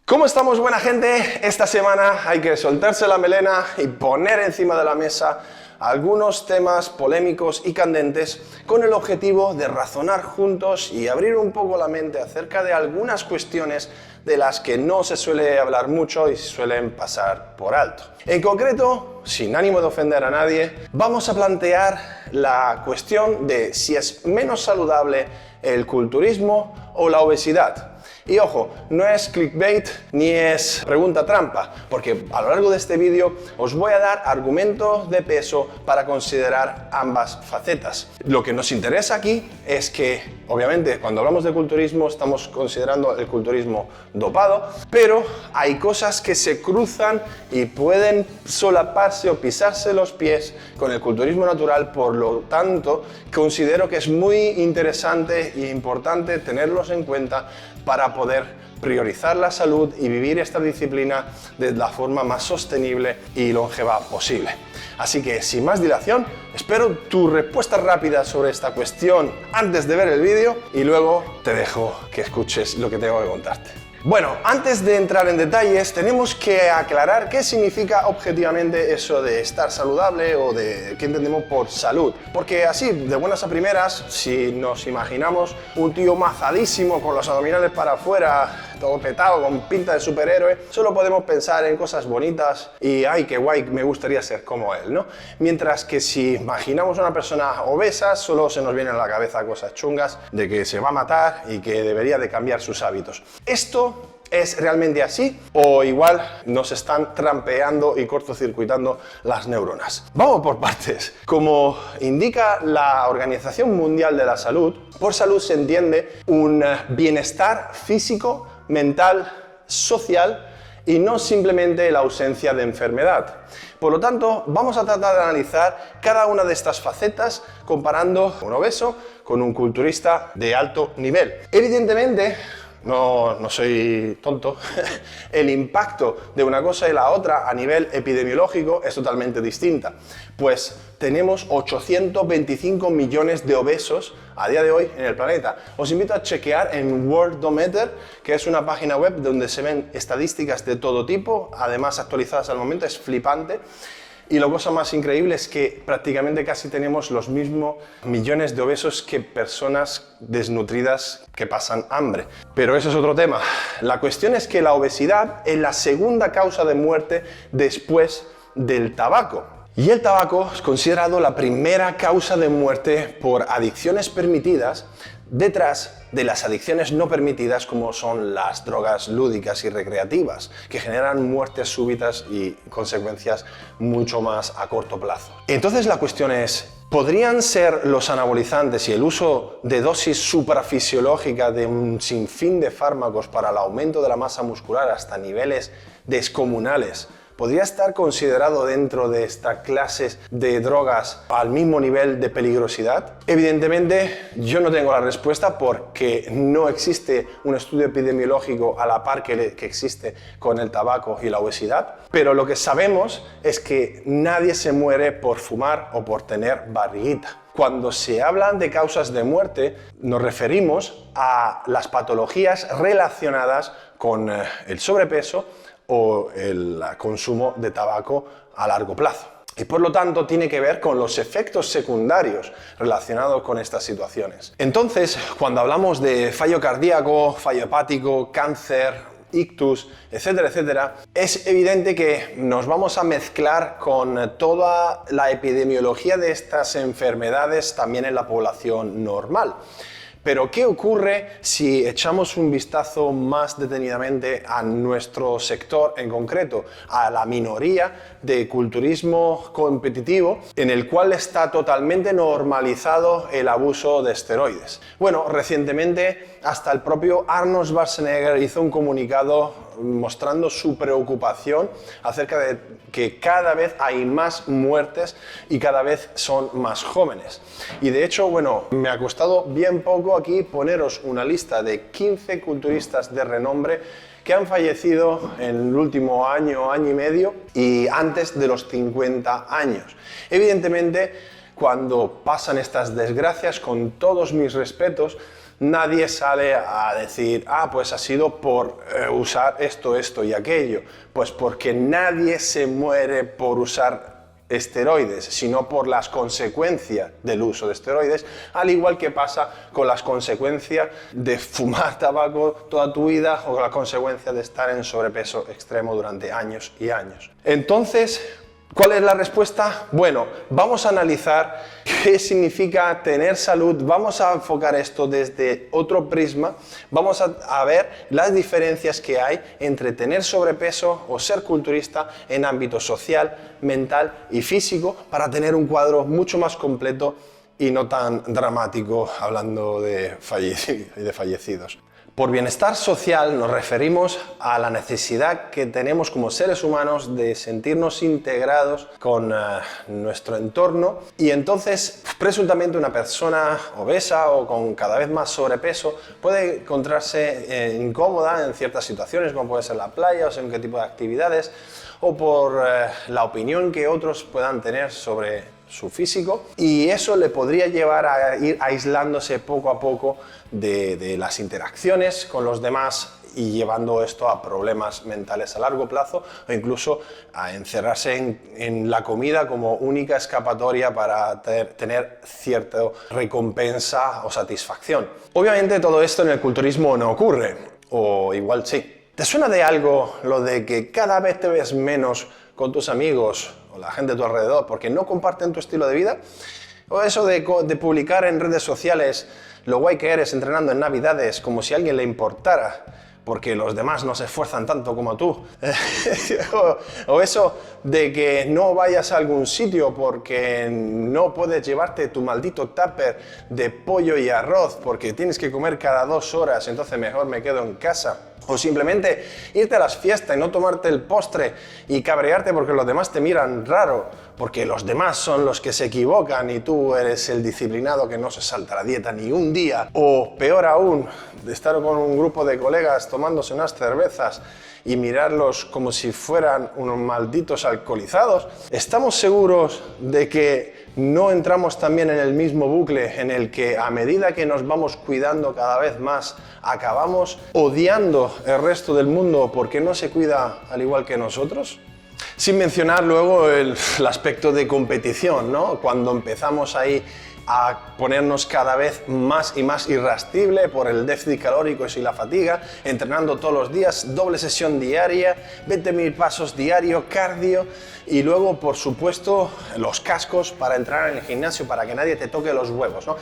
¿Cómo estamos, buena gente? Esta semana hay que soltarse la melena y poner encima de la mesa algunos temas polémicos y candentes con el objetivo de razonar juntos y abrir un poco la mente acerca de algunas cuestiones de las que no se suele hablar mucho y se suelen pasar por alto. En concreto, sin ánimo de ofender a nadie, vamos a plantear la cuestión de si es menos saludable el culturismo o la obesidad. Y ojo, no es clickbait ni es pregunta trampa, porque a lo largo de este vídeo os voy a dar argumentos de peso para considerar ambas facetas. Lo que nos interesa aquí es que, obviamente, cuando hablamos de culturismo estamos considerando el culturismo dopado, pero hay cosas que se cruzan y pueden solaparse o pisarse los pies con el culturismo natural, por lo tanto, considero que es muy interesante e importante tenerlos en cuenta para poder priorizar la salud y vivir esta disciplina de la forma más sostenible y longeva posible. Así que, sin más dilación, espero tu respuesta rápida sobre esta cuestión antes de ver el vídeo y luego te dejo que escuches lo que tengo que contarte. Bueno, antes de entrar en detalles, tenemos que aclarar qué significa objetivamente eso de estar saludable o de qué entendemos por salud. Porque así, de buenas a primeras, si nos imaginamos un tío mazadísimo con los abdominales para afuera, todo petado, con pinta de superhéroe, solo podemos pensar en cosas bonitas y ¡ay, qué guay! Me gustaría ser como él, ¿no? Mientras que si imaginamos a una persona obesa, solo se nos vienen a la cabeza cosas chungas de que se va a matar y que debería de cambiar sus hábitos. Esto ¿es realmente así? ¿O igual nos están trampeando y cortocircuitando las neuronas? Vamos por partes. Como indica la Organización Mundial de la Salud, por salud se entiende un bienestar físico, mental, social y no simplemente la ausencia de enfermedad. Por lo tanto, vamos a tratar de analizar cada una de estas facetas comparando un obeso con un culturista de alto nivel. Evidentemente, no soy tonto, el impacto de una cosa y la otra a nivel epidemiológico es totalmente distinta. Pues tenemos 825 millones de obesos a día de hoy en el planeta. Os invito a chequear en Worldometer, que es una página web donde se ven estadísticas de todo tipo, además actualizadas al momento, es flipante. Y la cosa más increíble es que prácticamente casi tenemos los mismos millones de obesos que personas desnutridas que pasan hambre. Pero eso es otro tema. La cuestión es que la obesidad es la segunda causa de muerte después del tabaco. Y el tabaco es considerado la primera causa de muerte por adicciones permitidas, detrás de las adicciones no permitidas, como son las drogas lúdicas y recreativas, que generan muertes súbitas y consecuencias mucho más a corto plazo. Entonces la cuestión es, ¿podrían ser los anabolizantes y el uso de dosis suprafisiológica de un sinfín de fármacos para el aumento de la masa muscular hasta niveles descomunales? ¿Podría estar considerado dentro de esta clase de drogas al mismo nivel de peligrosidad? Evidentemente, yo no tengo la respuesta porque no existe un estudio epidemiológico a la par que existe con el tabaco y la obesidad, pero lo que sabemos es que nadie se muere por fumar o por tener barriguita. Cuando se hablan de causas de muerte, nos referimos a las patologías relacionadas con el sobrepeso o el consumo de tabaco a largo plazo. Y por lo tanto tiene que ver con los efectos secundarios relacionados con estas situaciones. Entonces, cuando hablamos de fallo cardíaco, fallo hepático, cáncer, ictus, etcétera, etcétera, es evidente que nos vamos a mezclar con toda la epidemiología de estas enfermedades también en la población normal. Pero ¿qué ocurre si echamos un vistazo más detenidamente a nuestro sector en concreto, a la minoría de culturismo competitivo en el cual está totalmente normalizado el abuso de esteroides? Bueno, recientemente hasta el propio Arnold Schwarzenegger hizo un comunicado mostrando su preocupación acerca de que cada vez hay más muertes y cada vez son más jóvenes. Y de hecho, bueno, me ha costado bien poco aquí poneros una lista de 15 culturistas de renombre que han fallecido en el último año, año y medio y antes de los 50 años. Evidentemente, cuando pasan estas desgracias, con todos mis respetos, nadie sale a decir, pues ha sido por usar esto, esto y aquello. Pues porque nadie se muere por usar esteroides, sino por las consecuencias del uso de esteroides, al igual que pasa con las consecuencias de fumar tabaco toda tu vida o con las consecuencias de estar en sobrepeso extremo durante años y años. Entonces, ¿cuál es la respuesta? Bueno, vamos a analizar qué significa tener salud, vamos a enfocar esto desde otro prisma, vamos a ver las diferencias que hay entre tener sobrepeso o ser culturista en ámbito social, mental y físico para tener un cuadro mucho más completo y no tan dramático hablando de fallecidos. Por bienestar social nos referimos a la necesidad que tenemos como seres humanos de sentirnos integrados con nuestro entorno, y entonces presuntamente una persona obesa o con cada vez más sobrepeso puede encontrarse incómoda en ciertas situaciones, como puede ser la playa o según qué tipo de actividades, o por la opinión que otros puedan tener sobre su físico, y eso le podría llevar a ir aislándose poco a poco de las interacciones con los demás y llevando esto a problemas mentales a largo plazo, o incluso a encerrarse en la comida como única escapatoria para tener cierta recompensa o satisfacción. Obviamente todo esto en el culturismo no ocurre, o igual sí. ¿Te suena de algo lo de que cada vez te ves menos con tus amigos o la gente a tu alrededor porque no comparten tu estilo de vida? O eso de publicar en redes sociales lo guay que eres entrenando en Navidades como si a alguien le importara porque los demás no se esfuerzan tanto como tú. O eso de que no vayas a algún sitio porque no puedes llevarte tu maldito tupper de pollo y arroz porque tienes que comer cada 2 horas, entonces mejor me quedo en casa. O simplemente irte a las fiestas y no tomarte el postre y cabrearte porque los demás te miran raro, porque los demás son los que se equivocan y tú eres el disciplinado que no se salta la dieta ni un día. O peor aún, de estar con un grupo de colegas tomándose unas cervezas y mirarlos como si fueran unos malditos alcoholizados. ¿Estamos seguros de que no entramos también en el mismo bucle en el que a medida que nos vamos cuidando cada vez más, acabamos odiando el resto del mundo porque no se cuida al igual que nosotros? Sin mencionar luego el aspecto de competición, ¿no? Cuando empezamos ahí a ponernos cada vez más y más irascible por el déficit calórico y la fatiga, entrenando todos los días, doble sesión diaria, 20.000 pasos diario, cardio, y luego, por supuesto, los cascos para entrar en el gimnasio para que nadie te toque los huevos, ¿no?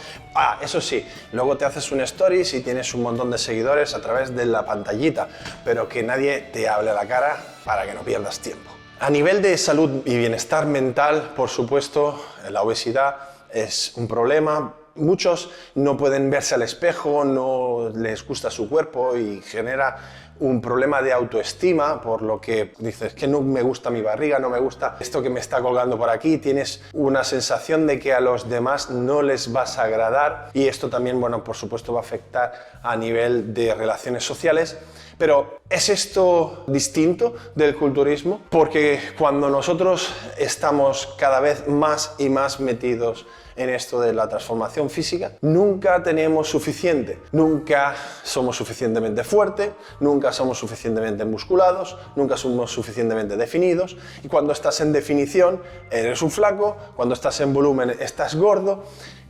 Eso sí, luego te haces un stories y tienes un montón de seguidores a través de la pantallita, pero que nadie te hable a la cara para que no pierdas tiempo. A nivel de salud y bienestar mental, por supuesto, la obesidad es un problema. Muchos no pueden verse al espejo, no les gusta su cuerpo y genera un problema de autoestima, por lo que dices que no me gusta mi barriga, no me gusta esto que me está colgando por aquí, tienes una sensación de que a los demás no les vas a agradar, y esto también, bueno, por supuesto va a afectar a nivel de relaciones sociales. Pero ¿es esto distinto del culturismo? Porque cuando nosotros estamos cada vez más y más metidos en esto de la transformación física, nunca tenemos suficiente, nunca somos suficientemente fuertes, nunca somos suficientemente musculados, nunca somos suficientemente definidos, y cuando estás en definición eres un flaco, cuando estás en volumen estás gordo,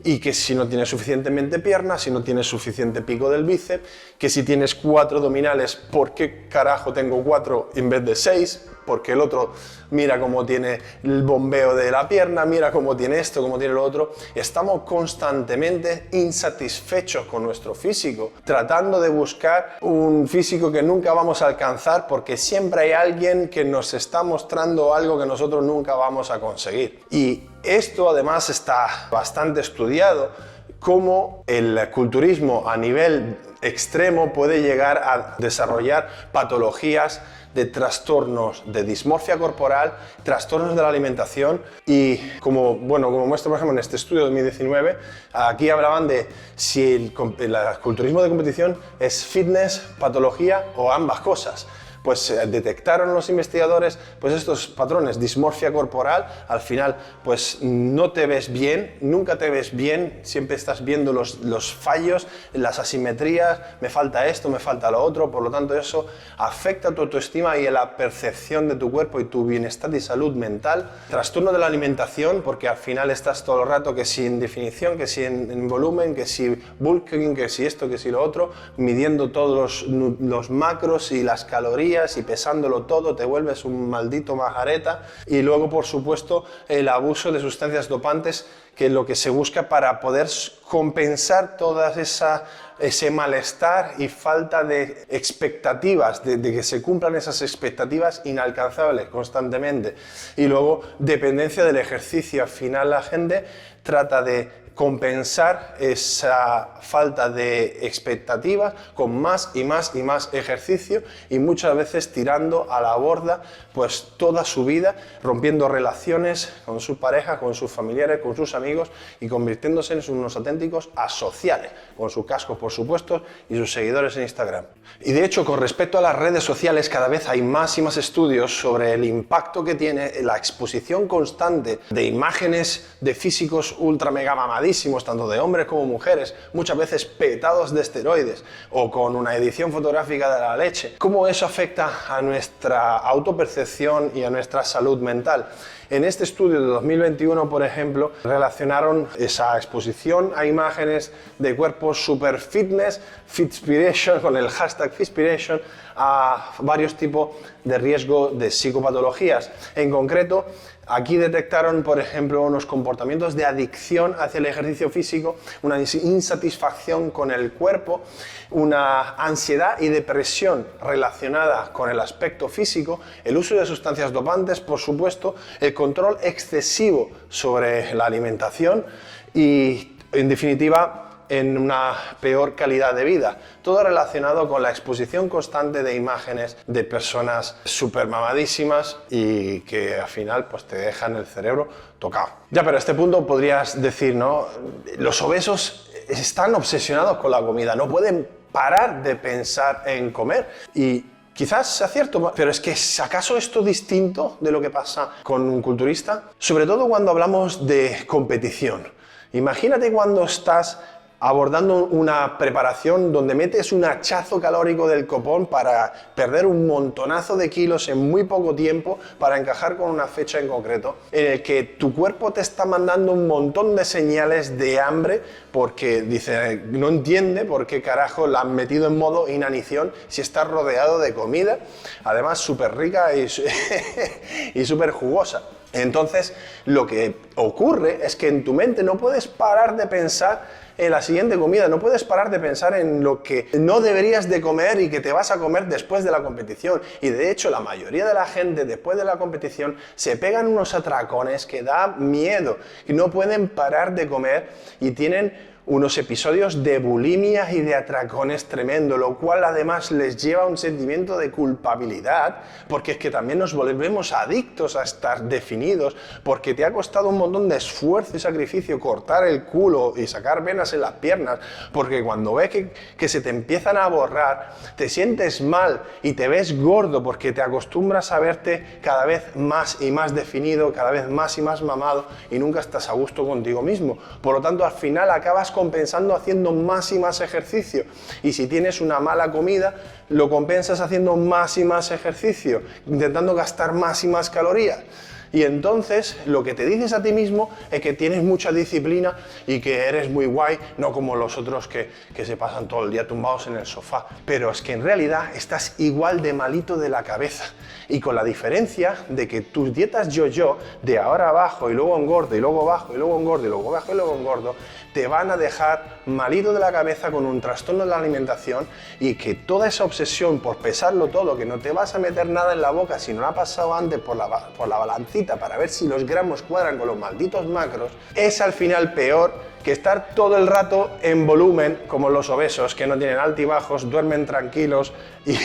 y que si no tienes suficientemente piernas, si no tienes suficiente pico del bíceps, que si tienes 4 abdominales, ¿por qué carajo tengo 4 en vez de 6? Porque el otro mira cómo tiene el bombeo de la pierna, mira cómo tiene esto, cómo tiene lo otro. Estamos constantemente insatisfechos con nuestro físico, tratando de buscar un físico que nunca vamos a alcanzar porque siempre hay alguien que nos está mostrando algo que nosotros nunca vamos a conseguir. Y esto además está bastante estudiado, cómo el culturismo a nivel extremo puede llegar a desarrollar patologías de trastornos de dismorfia corporal, trastornos de la alimentación, y como muestro por ejemplo en este estudio de 2019, aquí hablaban de si el culturismo de competición es fitness, patología o ambas cosas. pues detectaron los investigadores pues estos patrones, dismorfia corporal, al final pues no te ves bien, nunca te ves bien, siempre estás viendo los fallos, las asimetrías, me falta esto, me falta lo otro, por lo tanto eso afecta tu autoestima y la percepción de tu cuerpo y tu bienestar y salud mental. Trastorno de la alimentación, porque al final estás todo el rato que si en definición, que si en volumen, que si bulking, que si esto, que si lo otro, midiendo todos los macros y las calorías y pesándolo todo, te vuelves un maldito majareta. Y luego, por supuesto, el abuso de sustancias dopantes, que es lo que se busca para poder compensar toda ese malestar y falta de expectativas, de que se cumplan esas expectativas inalcanzables constantemente. Y luego, dependencia del ejercicio. Al final la gente trata de compensar esa falta de expectativas con más y más y más ejercicio, y muchas veces tirando a la borda pues toda su vida, rompiendo relaciones con su pareja, con sus familiares, con sus amigos, y convirtiéndose en unos auténticos asociales, con su casco por supuesto y sus seguidores en Instagram. Y de hecho, con respecto a las redes sociales, cada vez hay más y más estudios sobre el impacto que tiene la exposición constante de imágenes de físicos ultra mega mamadísimos, tanto de hombres como mujeres, muchas veces petados de esteroides o con una edición fotográfica de la leche. ¿Cómo eso afecta a nuestra autopercepción y a nuestra salud mental? En este estudio de 2021, por ejemplo, relacionaron esa exposición a imágenes de cuerpos super fitness, Fitspiration, con el hashtag Fitspiration, a varios tipos de riesgo de psicopatologías. En concreto, aquí detectaron, por ejemplo, unos comportamientos de adicción hacia el ejercicio físico, una insatisfacción con el cuerpo, una ansiedad y depresión relacionada con el aspecto físico, el uso de sustancias dopantes, por supuesto, el control excesivo sobre la alimentación y, en definitiva, en una peor calidad de vida. Todo relacionado con la exposición constante de imágenes de personas súper mamadísimas y que al final pues te dejan el cerebro tocado. Ya, pero a este punto podrías decir, ¿no? Los obesos están obsesionados con la comida, no pueden parar de pensar en comer. Y quizás sea cierto, pero es que ¿es acaso esto distinto de lo que pasa con un culturista? Sobre todo cuando hablamos de competición. Imagínate cuando estás abordando una preparación donde metes un hachazo calórico del copón para perder un montonazo de kilos en muy poco tiempo para encajar con una fecha en concreto, en el que tu cuerpo te está mandando un montón de señales de hambre porque dice, no entiende por qué carajo la han metido en modo inanición si está rodeado de comida, además súper rica y súper jugosa. Entonces, lo que ocurre es que en tu mente no puedes parar de pensar en la siguiente comida, no puedes parar de pensar en lo que no deberías de comer y que te vas a comer después de la competición. Y de hecho, la mayoría de la gente después de la competición se pegan unos atracones que da miedo y no pueden parar de comer y tienen unos episodios de bulimia y de atracones tremendo, lo cual además les lleva a un sentimiento de culpabilidad, porque es que también nos volvemos adictos a estar definidos, porque te ha costado un montón de esfuerzo y sacrificio cortar el culo y sacar venas en las piernas, porque cuando ves que se te empiezan a borrar, te sientes mal y te ves gordo porque te acostumbras a verte cada vez más y más definido, cada vez más y más mamado y nunca estás a gusto contigo mismo. Por lo tanto, al final acabas compensando haciendo más y más ejercicio, y si tienes una mala comida lo compensas haciendo más y más ejercicio, intentando gastar más y más calorías, y entonces lo que te dices a ti mismo es que tienes mucha disciplina y que eres muy guay, no como los otros que se pasan todo el día tumbados en el sofá, pero es que en realidad estás igual de malito de la cabeza, y con la diferencia de que tus dietas yo-yo, de ahora abajo y luego engordo y luego bajo y luego engordo y luego bajo y luego engordo, te van a dejar malito de la cabeza con un trastorno de la alimentación, y que toda esa obsesión por pesarlo todo, que no te vas a meter nada en la boca si no lo ha pasado antes por la balancita para ver si los gramos cuadran con los malditos macros, es al final peor que estar todo el rato en volumen como los obesos, que no tienen altibajos, duermen tranquilos y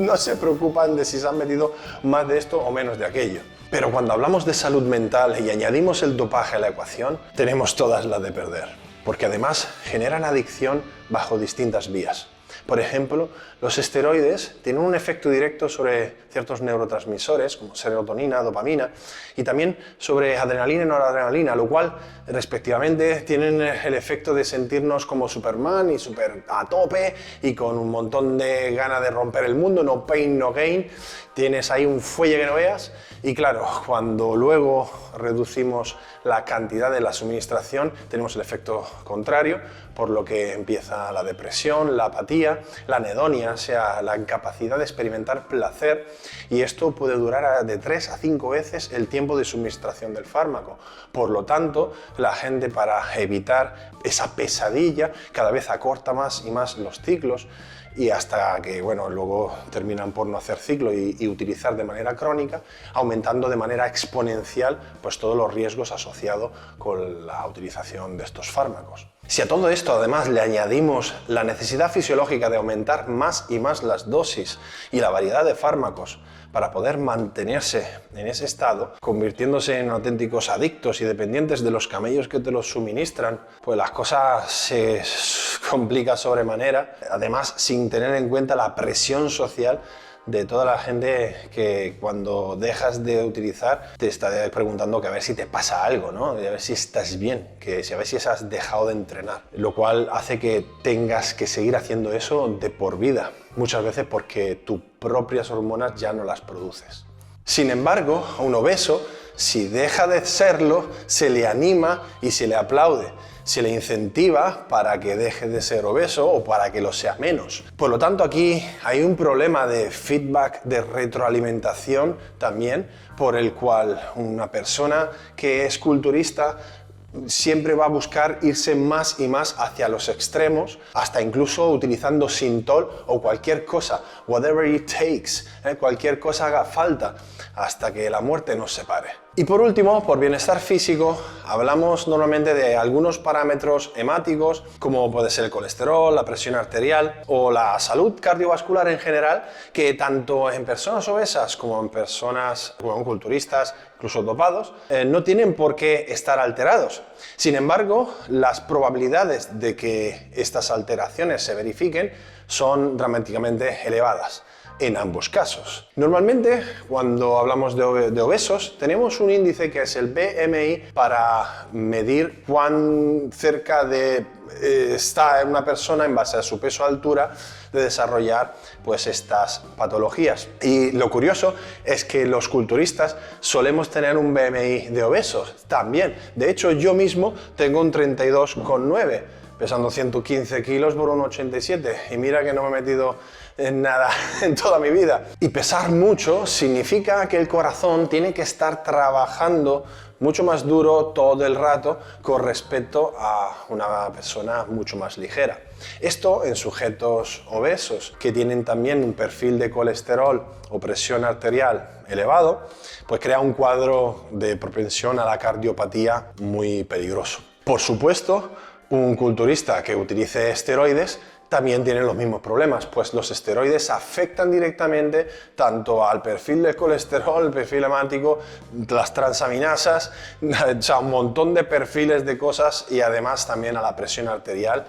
no se preocupan de si se han metido más de esto o menos de aquello. Pero cuando hablamos de salud mental y añadimos el dopaje a la ecuación, tenemos todas las de perder, porque además generan adicción bajo distintas vías. Por ejemplo, los esteroides tienen un efecto directo sobre ciertos neurotransmisores, como serotonina, dopamina, y también sobre adrenalina y noradrenalina, lo cual, respectivamente, tienen el efecto de sentirnos como Superman y súper a tope y con un montón de ganas de romper el mundo, no pain, no gain. Tienes ahí un fuelle que no veas y claro, cuando luego reducimos la cantidad de la suministración tenemos el efecto contrario, por lo que empieza la depresión, la apatía, la anedonia, o sea, la incapacidad de experimentar placer, y esto puede durar de 3 a 5 veces el tiempo de suministración del fármaco. Por lo tanto, la gente, para evitar esa pesadilla, cada vez acorta más y más los ciclos, y hasta que, bueno, luego terminan por no hacer ciclo y utilizar de manera crónica, aumentando de manera exponencial pues todos los riesgos asociados con la utilización de estos fármacos. Si a todo esto además le añadimos la necesidad fisiológica de aumentar más y más las dosis y la variedad de fármacos para poder mantenerse en ese estado, convirtiéndose en auténticos adictos y dependientes de los camellos que te los suministran, pues las cosas se complican sobremanera, además sin tener en cuenta la presión social de toda la gente que cuando dejas de utilizar te está preguntando que a ver si te pasa algo, ¿no? De a ver si estás bien, que a ver si has dejado de entrenar, lo cual hace que tengas que seguir haciendo eso de por vida, muchas veces porque tus propias hormonas ya no las produces. Sin embargo, a un obeso, si deja de serlo, se le anima y se le aplaude. Se le incentiva para que deje de ser obeso o para que lo sea menos. Por lo tanto, aquí hay un problema de feedback, de retroalimentación también, por el cual una persona que es culturista siempre va a buscar irse más y más hacia los extremos, hasta incluso utilizando Sintol o cualquier cosa, whatever it takes, cualquier cosa haga falta, hasta que la muerte nos separe. Y por último, por bienestar físico, hablamos normalmente de algunos parámetros hemáticos, como puede ser el colesterol, la presión arterial o la salud cardiovascular en general, que tanto en personas obesas como en personas culturistas, incluso dopados, no tienen por qué estar alterados. Sin embargo, las probabilidades de que estas alteraciones se verifiquen son dramáticamente elevadas en ambos casos. Normalmente, cuando hablamos de obesos, tenemos un índice que es el BMI para medir cuán cerca está una persona en base a su peso o altura de desarrollar pues estas patologías. Y lo curioso es que los culturistas solemos tener un BMI de obesos también. De hecho, yo mismo tengo un 32,9, pesando 115 kilos por un 87, y mira que no me he metido en nada en toda mi vida. Y pesar mucho significa que el corazón tiene que estar trabajando mucho más duro todo el rato con respecto a una persona mucho más ligera. Esto en sujetos obesos que tienen también un perfil de colesterol o presión arterial elevado, pues crea un cuadro de propensión a la cardiopatía muy peligroso. Por supuesto, un culturista que utilice esteroides también tienen los mismos problemas, pues los esteroides afectan directamente tanto al perfil del colesterol, el perfil hemático, las transaminasas, o sea, un montón de perfiles de cosas, y además también a la presión arterial.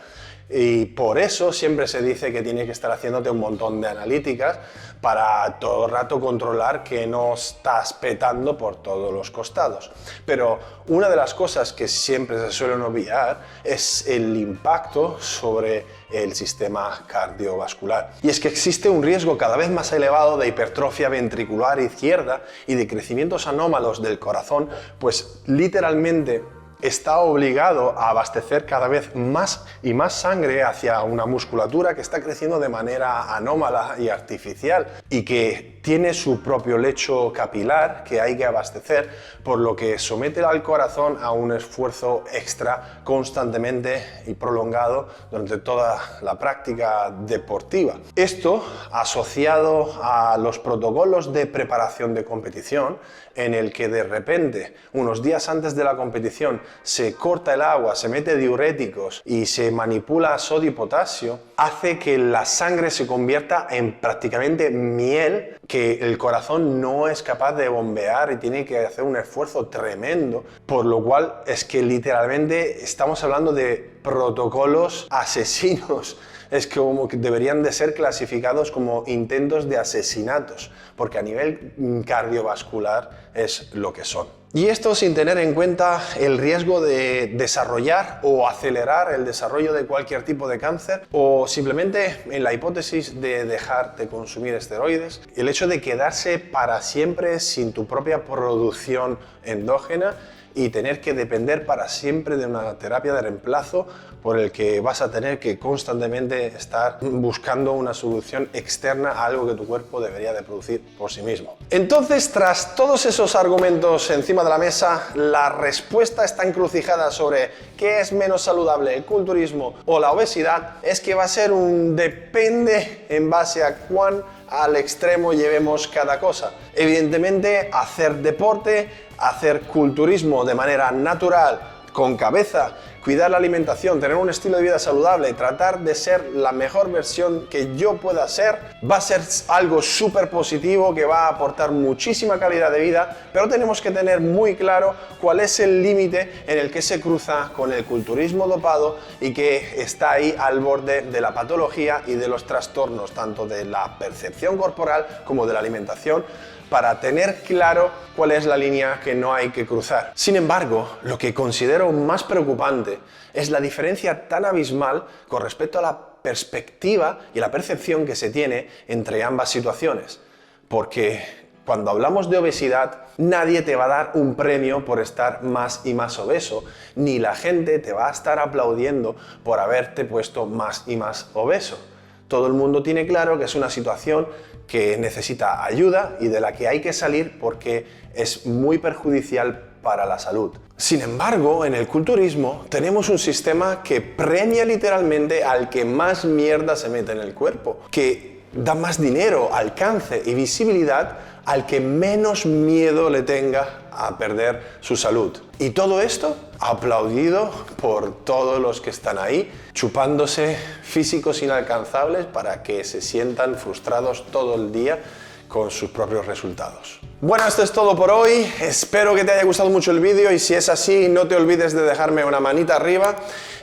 Y por eso siempre se dice que tienes que estar haciéndote un montón de analíticas para todo el rato controlar que no estás petando por todos los costados. Pero una de las cosas que siempre se suelen olvidar es el impacto sobre el sistema cardiovascular. Y es que existe un riesgo cada vez más elevado de hipertrofia ventricular izquierda y de crecimientos anómalos del corazón, pues literalmente está obligado a abastecer cada vez más y más sangre hacia una musculatura que está creciendo de manera anómala y artificial y que tiene su propio lecho capilar que hay que abastecer, por lo que somete al corazón a un esfuerzo extra constantemente y prolongado durante toda la práctica deportiva. Esto, asociado a los protocolos de preparación de competición, en el que de repente, unos días antes de la competición, se corta el agua, se mete diuréticos y se manipula sodio y potasio, hace que la sangre se convierta en prácticamente miel que el corazón no es capaz de bombear y tiene que hacer un esfuerzo tremendo, por lo cual es que literalmente estamos hablando de protocolos asesinos es como que deberían de ser clasificados como intentos de asesinatos, porque a nivel cardiovascular es lo que son. Y esto sin tener en cuenta el riesgo de desarrollar o acelerar el desarrollo de cualquier tipo de cáncer, o simplemente en la hipótesis de dejar de consumir esteroides, el hecho de quedarse para siempre sin tu propia producción endógena y tener que depender para siempre de una terapia de reemplazo por el que vas a tener que constantemente estar buscando una solución externa a algo que tu cuerpo debería de producir por sí mismo. Entonces, tras todos esos argumentos encima de la mesa, la respuesta está encrucijada sobre qué es menos saludable, el culturismo o la obesidad, es que va a ser un depende en base a cuán al extremo llevemos cada cosa. Evidentemente, hacer deporte, hacer culturismo de manera natural, con cabeza, cuidar la alimentación, tener un estilo de vida saludable, tratar de ser la mejor versión que yo pueda ser, va a ser algo súper positivo que va a aportar muchísima calidad de vida, pero tenemos que tener muy claro cuál es el límite en el que se cruza con el culturismo dopado y que está ahí al borde de la patología y de los trastornos, tanto de la percepción corporal como de la alimentación, para tener claro cuál es la línea que no hay que cruzar. Sin embargo, lo que considero más preocupante es la diferencia tan abismal con respecto a la perspectiva y la percepción que se tiene entre ambas situaciones. Porque cuando hablamos de obesidad, nadie te va a dar un premio por estar más y más obeso, ni la gente te va a estar aplaudiendo por haberte puesto más y más obeso. Todo el mundo tiene claro que es una situación que necesita ayuda y de la que hay que salir porque es muy perjudicial para la salud. Sin embargo, en el culturismo tenemos un sistema que premia literalmente al que más mierda se mete en el cuerpo, que da más dinero, alcance y visibilidad al que menos miedo le tenga a perder su salud. Y todo esto aplaudido por todos los que están ahí, chupándose físicos inalcanzables para que se sientan frustrados todo el día con sus propios resultados. Bueno, esto es todo por hoy. Espero que te haya gustado mucho el vídeo y si es así, no te olvides de dejarme una manita arriba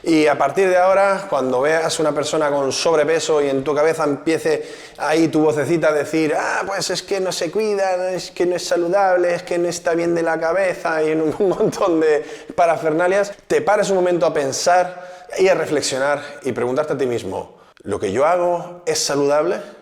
y a partir de ahora, cuando veas una persona con sobrepeso y en tu cabeza empiece ahí tu vocecita a decir pues es que no se cuida, es que no es saludable, es que no está bien de la cabeza y un montón de parafernalias, te pares un momento a pensar y a reflexionar y preguntarte a ti mismo, ¿lo que yo hago es saludable?